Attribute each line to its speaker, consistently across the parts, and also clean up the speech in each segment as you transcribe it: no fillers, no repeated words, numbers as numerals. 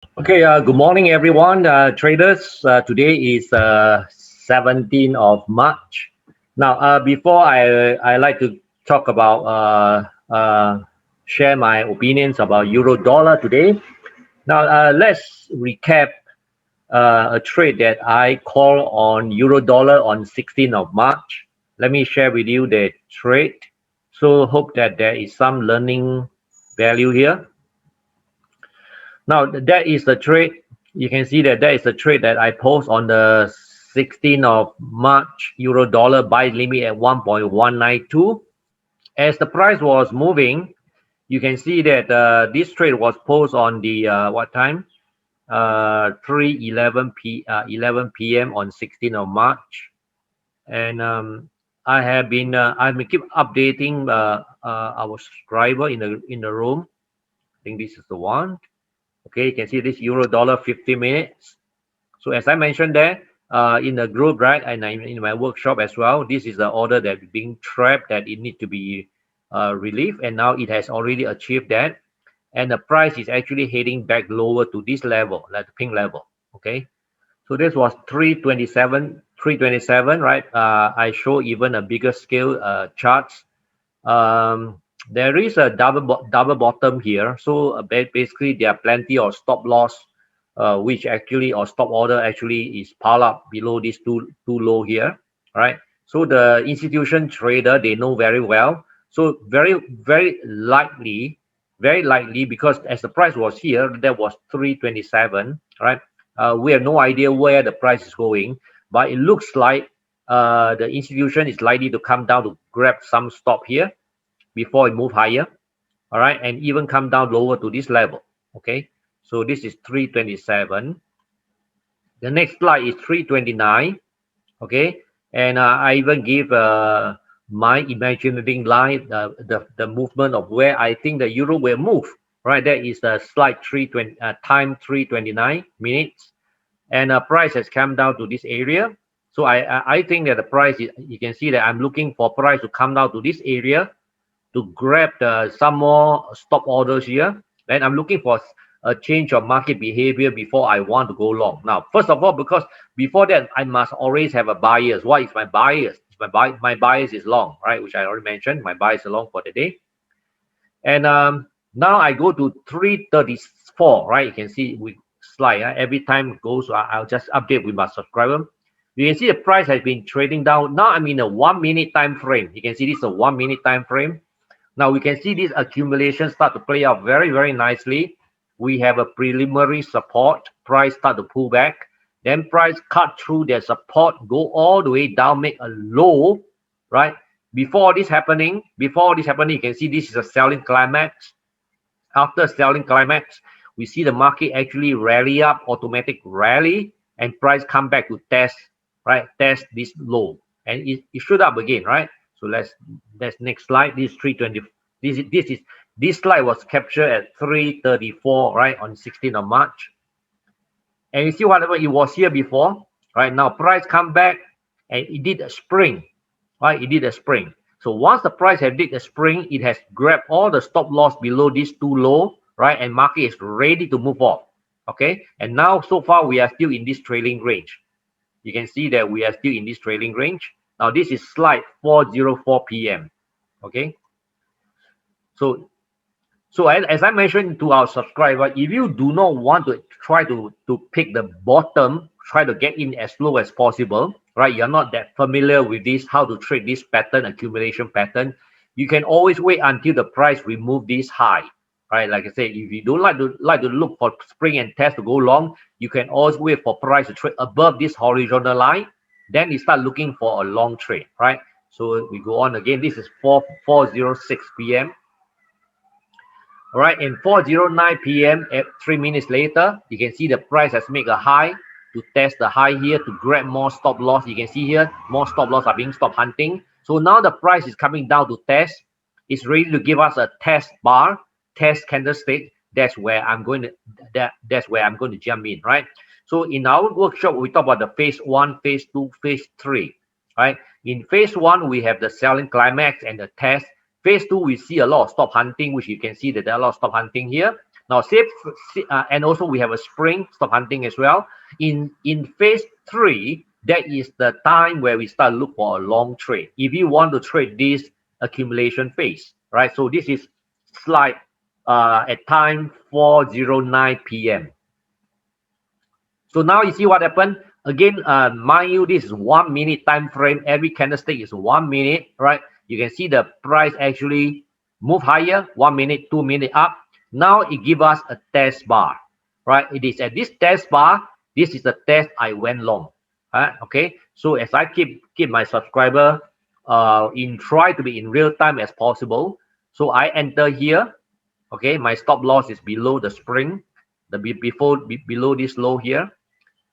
Speaker 1: Okay, good morning, everyone. Traders, today is 17th of March. Now, before I like to talk about, share my opinions about euro dollar today. Now, let's recap a trade that I call on euro dollar on 16th of March. Let me share with you the trade. So, hope that there is some learning value here. Now that is the trade. You can see that is the trade that I post on the 16th of March. Euro dollar buy limit at 1.192. As the price was moving, you can see that this trade was posted on the what time? 3:11 11 p.m. on 16th of March, and I've been keep updating our subscriber in the room. I think this is the one. Okay, you can see this euro dollar 50 minutes. So as I mentioned there in the group, right, and in my workshop as well, this is the order that being trapped that it need to be relieved, and now it has already achieved that, and the price is actually heading back lower to this level, like the pink level. Okay, so this was 327, right? I show even a bigger scale charts. There is a double bottom here, so basically there are plenty of stop loss, which actually or stop order actually is piled up below this too low here, right? So the institution trader, they know very well. So very likely, because as the price was here, that was 327, right? We have no idea where the price is going, but it looks like the institution is likely to come down to grab some stop here before it move higher, all right, and even come down lower to this level. Okay, so this is 327. The next slide is 329. Okay, and I even give my imagining line, the movement of where I think the euro will move. Right, that is the slide 320 time 329 minutes, and price has come down to this area. So I think that the price is, you can see that I'm looking for price to come down to this area to grab some more stop orders here. Then I'm looking for a change of market behavior before I want to go long. Now, first of all, because before that, I must always have a bias. What is my bias? My bias is long, right? Which I already mentioned. My bias is long for the day. And now I go to 334, right? You can see we slide. Every time it goes, I'll just update with my subscriber. You can see the price has been trading down. Now I'm in a 1 minute time frame. You can see this is a 1 minute time frame. Now we can see this accumulation start to play out very, very nicely. We have a preliminary support, price start to pull back, then price cut through their support, go all the way down, make a low, right? Before this happening, you can see this is a selling climax. After selling climax, we see the market actually rally up, automatic rally, and price come back to test, right? Test this low, and it shoot up again, right? So let's next slide. This 320. This slide was captured at 334, right, on 16th of March. And you see whatever it was here before, right? Now price come back and it did a spring, right? It did a spring. So once the price has did a spring, it has grabbed all the stop loss below this too low, right? And market is ready to move off. Okay. And now so far we are still in this trailing range. You can see that we are still in this trailing range. Now this is slide 4:04 p.m. Okay. So as I mentioned to our subscriber, if you do not want to try to pick the bottom, try to get in as low as possible, right? You're not that familiar with this, how to trade this pattern, accumulation pattern. You can always wait until the price remove this high, right? Like I say, if you don't like to look for spring and test to go long, you can always wait for price to trade above this horizontal line. Then you start looking for a long trade, right? So we go on again. This is 4:06 p.m. All right, and 4:09 p.m. at 3 minutes later, you can see the price has made a high to test the high here to grab more stop loss. You can see here more stop loss are being stop hunting. So now the price is coming down to test. It's ready to give us a test bar, test candlestick. That's where I'm going to jump in, right? So in our workshop, we talk about the phase 1, phase 2, phase 3, right? In phase 1, we have the selling climax and the test. Phase 2, we see a lot of stop hunting, which you can see that there are a lot of stop hunting here. Now, and also we have a spring stop hunting as well. In phase 3, that is the time where we start look for a long trade. If you want to trade this accumulation phase, right? So this is slide at time 4:09 p.m. So now you see what happened. Again, mind you, this is 1 minute time frame. Every candlestick is 1 minute, right? You can see the price actually move higher, 1 minute, 2 minute up. Now it gives us a test bar, right? It is at this test bar. This is the test I went long. Okay, so as I keep my subscriber try to be in real time as possible. So I enter here. Okay, my stop loss is below the spring, below this low here.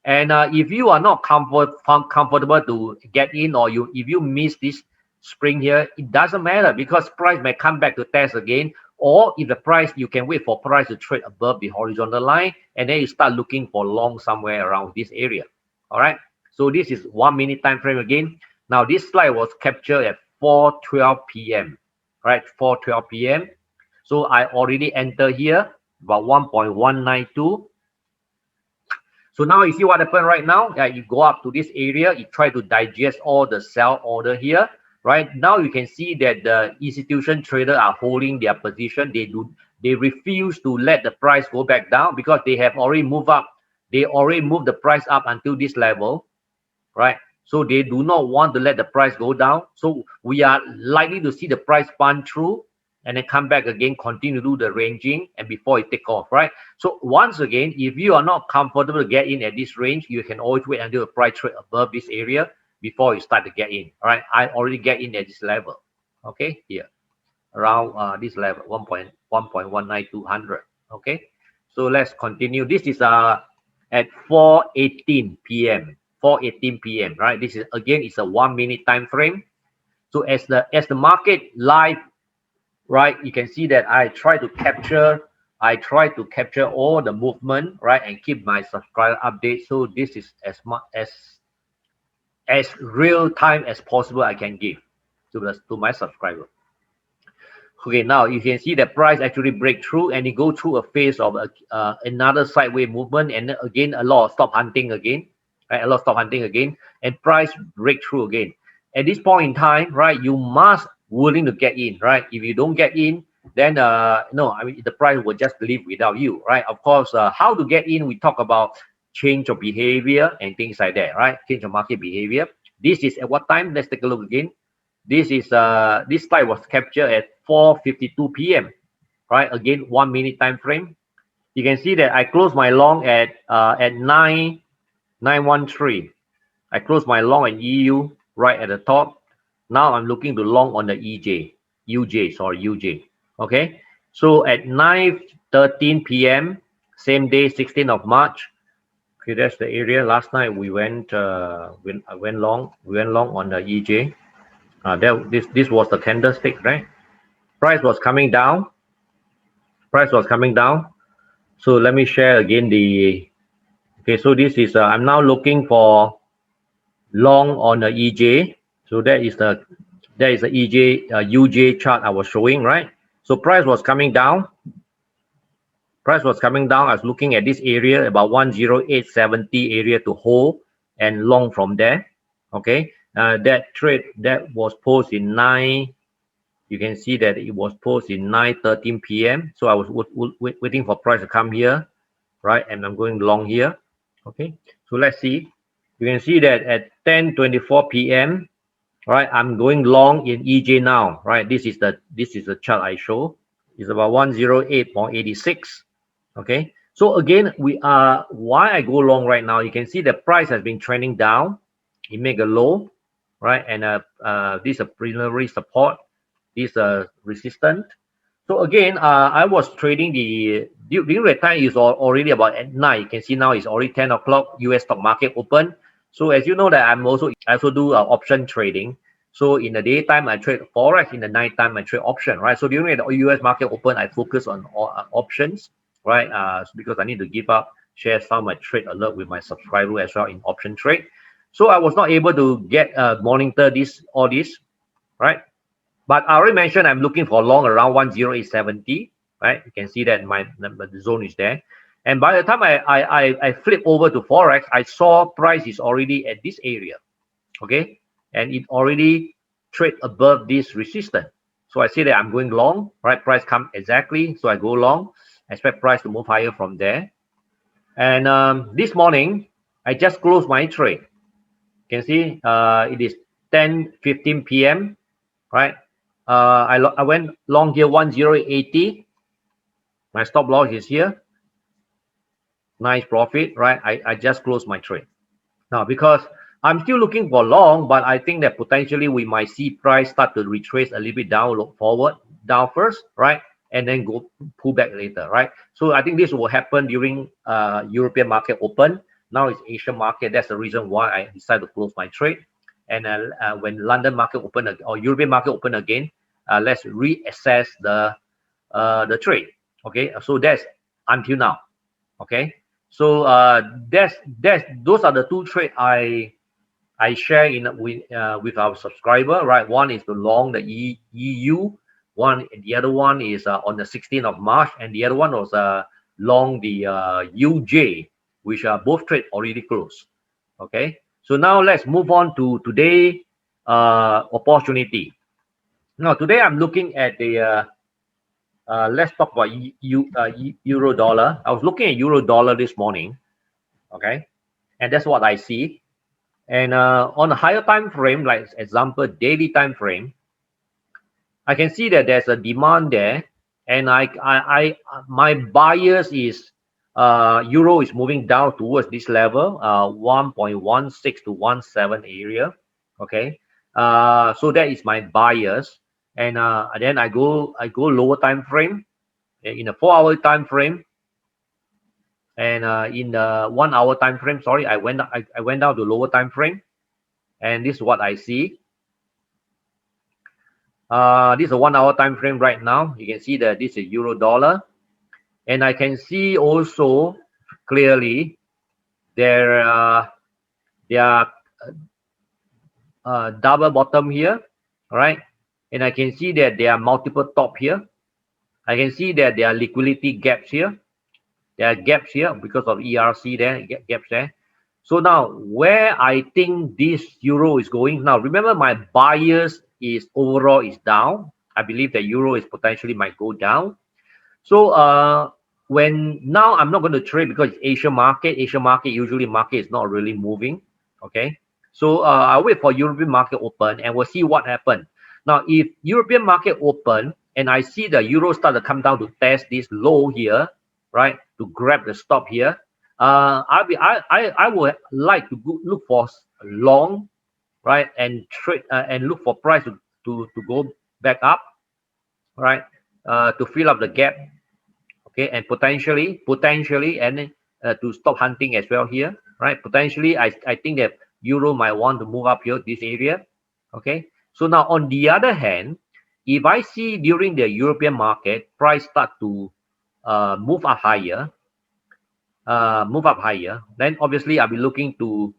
Speaker 1: And if you are not comfortable to get in, or if you miss this spring here, it doesn't matter, because price may come back to test again. Or if the price, you can wait for price to trade above the horizontal line, and then you start looking for long somewhere around this area. All right. So this is 1 minute time frame again. Now this slide was captured at 4:12 p.m. Right, 4:12 p.m. So I already enter here about 1.192. So now you see what happened right now. You go up to this area, you try to digest all the sell order here. Right now you can see that the institution traders are holding their position. They refuse to let the price go back down, because they have already moved up. They already moved the price up until this level, right? So they do not want to let the price go down. So we are likely to see the price punch through and then come back again, continue to do the ranging, and before it take off, right? So once again, if you are not comfortable to get in at this range, you can always wait until the price trade above this area before you start to get in. All right, I already get in at this level. Okay, here around this level, 1.19200. Okay, so let's continue. This is at 4:18 p.m. 4:18 p.m. right? This is again, it's a 1 minute time frame. So as the market live, right, you can see that I try to capture all the movement, right, and keep my subscriber update. So this is as much as real time as possible I can give to my subscriber. Okay, now you can see the price actually break through, and it go through a phase of another sideways movement, and again a lot of stop hunting again, right? A lot of stop hunting again, and price break through again. At this point in time, right, you must willing to get in, right? If you don't get in, then no, I mean the price will just leave without you, right? Of course, how to get in, we talk about change of behavior and things like that, right? Change of market behavior. This is at what time? Let's take a look again. This is this slide was captured at 4:52 p.m. right? Again, 1 minute time frame. You can see that I closed my long at 913. I closed my long in EU right at the top. Now I'm looking to long on the UJ. Okay, so at 9:13 p.m. same day, 16th of March. Okay, that's the area. Last night we went long. We went long on the EJ. This was the candlestick, right? Price was coming down. So let me share again the. Okay, so this is I'm now looking for long on the EJ. So that is the EJ UJ chart I was showing, right? So price was coming down. I was looking at this area about 108.70 area to hold and long from there. Okay, that trade that was posted in 9. You can see that it was posted in 9:13 p.m. So I was waiting for price to come here, right? And I'm going long here. Okay, so let's see. You can see that at 10:24 p.m. right, I'm going long in EJ now, right? This is the chart I show. It's about 108.86. Okay, so again, why I go long right now, you can see the price has been trending down. It make a low, right? And this is a preliminary support, this resistance. So again, I was trading during the time is already about at night. You can see now it's already 10 o'clock, US stock market open. So as you know that I also do option trading. So in the daytime I trade forex, in the nighttime I trade option, right? So during the US market open, I focus on options, right? Because I need to share some of my trade alert with my subscriber as well in option trade. So I was not able to get monitor all this, right? But I already mentioned I'm looking for long around 108.70. right? You can see that the zone is there. And by the time I flip over to Forex, I saw price is already at this area, okay? And it already trade above this resistance. So I say that I'm going long, right? Price come exactly, so I go long, expect price to move higher from there. And this morning, I just closed my trade. You can see it is 10:15 p.m., right? I went long here 1080. My stop loss is here. Nice profit, right? I just closed my trade. Now, because I'm still looking for long, but I think that potentially we might see price start to retrace a little bit down, look forward, down first, right? And then go pull back later, right? So I think this will happen during European market open. Now it's Asian market. That's the reason why I decided to close my trade. And when London market open or European market open again, let's reassess the trade. Okay, so that's until now. Okay, so those are the two trades I share in with our subscriber, right? One is the long the EU, the other one is on the 16th of March, and the other one was long the UJ, which are both trade already closed. Okay, so now let's move on to today opportunity. Now today I'm looking at the let's talk about euro dollar. I was looking at euro dollar this morning, okay, and that's what I see. And on a higher time frame, like example daily time frame, I can see that there's a demand there, and my bias is euro is moving down towards this level, 1.16 to 17 area. Okay, so that is my bias, and then I go lower time frame in a 4-hour time frame, and in the 1-hour time frame. Sorry, I went down to lower time frame, and this is what I see. This is a 1-hour time frame right now. You can see that this is euro dollar, and I can see also clearly there are double bottom here, all right, and I can see that there are multiple top here. I can see that there are liquidity gaps here. There are gaps here because of ERC there, gaps there. So now where I think this euro is going now, remember my bias is overall is down. I believe that euro is potentially might go down. So when now I'm not going to trade because it's Asian market. Asian market usually market is not really moving. Okay, so I'll wait for European market open and we'll see what happens. Now if European market open and I see the euro start to come down to test this low here, right, to grab the stop here, I would like to look for long, right, and trade and look for price to go back up, right, to fill up the gap, okay, and potentially and to stop hunting as well here, right? Potentially, I think that euro might want to move up here this area, okay. So now on the other hand, if I see during the European market price start to move up higher, then obviously I'll be looking to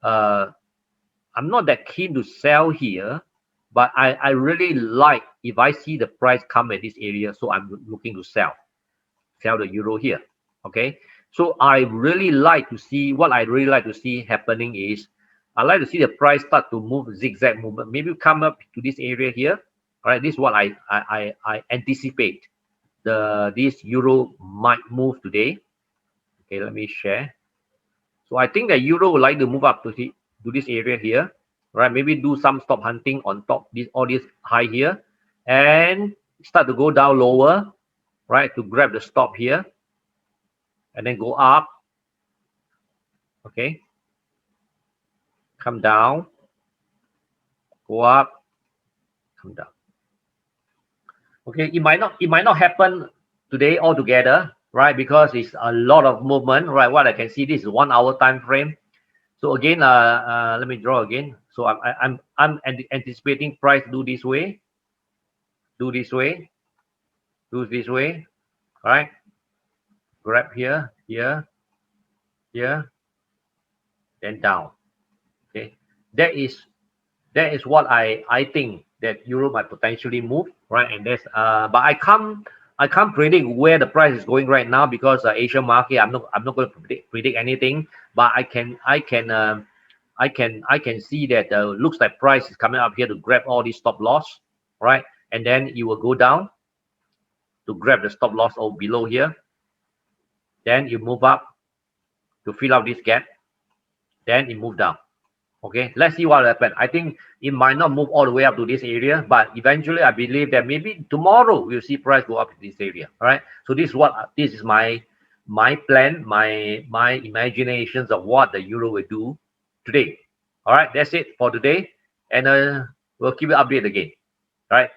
Speaker 1: I'm not that keen to sell here, but I really like if I see the price come at this area, so I'm looking to sell the euro here. Okay, so I really like to see what I really like to see happening is I like to see the price start to move zigzag movement, maybe come up to this area here. All right, this is what I anticipate this euro might move today. Okay, let me share. So I think that euro would like to move up to this area here, right? Maybe do some stop hunting on top all this high here, and start to go down lower, right, to grab the stop here, and then go up. Okay, come down, go up, come down. Okay, it might not happen today altogether, right? Because it's a lot of movement, right? What I can see, this is 1-hour time frame. So again, let me draw again. So I'm anticipating price do this way, do this way, do this way, right? Grab here, here, here, then down. Okay, that is what I think that euro might potentially move, right? And that's but I come I can't predict where the price is going right now because Asian market. I'm not going to predict anything, but I can see that looks like price is coming up here to grab all these stop loss, right? And then you will go down to grab the stop loss or below here. Then you move up to fill out this gap. Then it move down. Okay, let's see what happens. I think it might not move all the way up to this area, but eventually I believe that maybe tomorrow we'll see price go up to this area. All right. So this is my plan, my imaginations of what the euro will do today. All right, that's it for today, and we'll keep it update again. All right.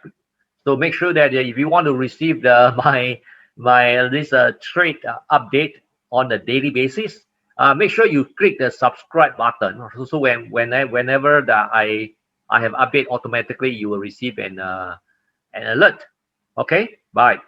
Speaker 1: So make sure that if you want to receive the my this trade update on a daily basis, make sure you click the subscribe button. So whenever that I have update automatically, you will receive an alert. Okay. Bye.